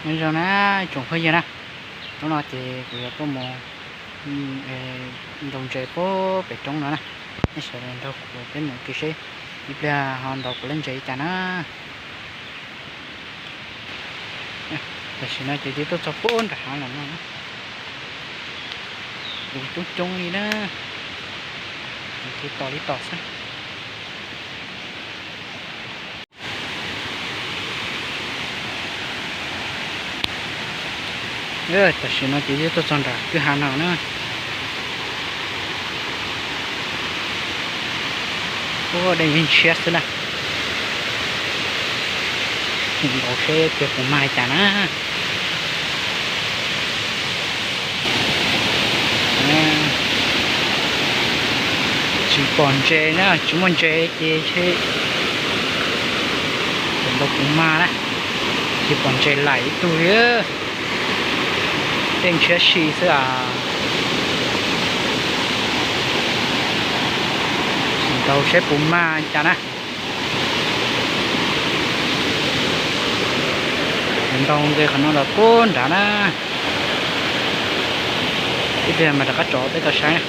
nên rồi nó trồng hơi gì nè nó thì vừa có một đồng trời phố bể trống nữa nè nó sẽ lên đâu của cái một cái xe đi ra hòn đầu của lên chạy chả nó là xin nó chỉ tôi cho bốn cả hai là nó dùng chung chung đi đó thì tỏ đi tỏ sao rồi ta xin nó chỉ tôi chọn ra cứ hàng nào nữa ô đây hình chết nè hình đầu xe việc của mai chả nó chỉ còn chơi nữa chúng mình chơi chơi đầu của ma đấy chỉ còn chơi lại tuổi á tên chết xì thế à đầu xếp của ma chả nè mình đông cái khả năng là côn đã nè cái tiền mà đã cắt chỗ tới cả sáng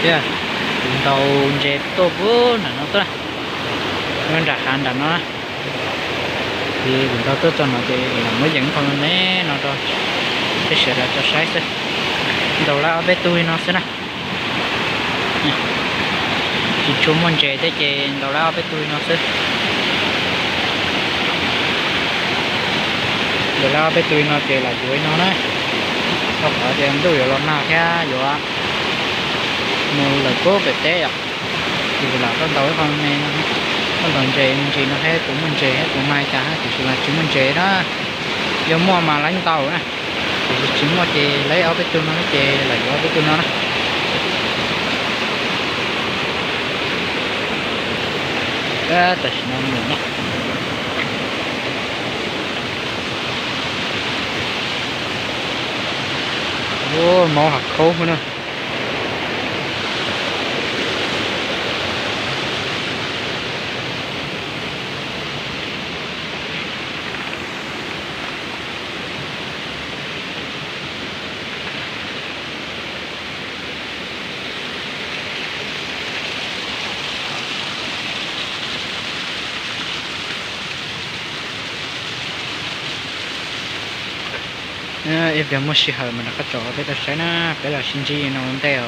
yeah đầu dẹp tô bữa là nó tốt nên đặt hàng đặt nó thì mình đâu tốt cho nó thì là mới dẫn con né nó rồi cái sợi là cho sai thế đầu là bé tôi nó sẽ nè chỉ chúng mình chơi thế chơi đầu là bé tôi nó sẽ đầu là bé tôi nó chơi là chuối nó đấy không phải thì em tôi rồi nào kia rồi mua là cố về té à thì là con tối con này con còn chơi mình chơi nó hết cũng mình chơi hết cũng mai cả thì là chúng mình chơi đó giống mua mà lấy tàu nè thì chúng mua chơi lấy áo bít nó chơi là áo bít nó đó tại sao mình nó ô màu hạt khô nữa if there must be her mình đã có chỗ bây giờ sẽ nó cái là sinh chi nó không theo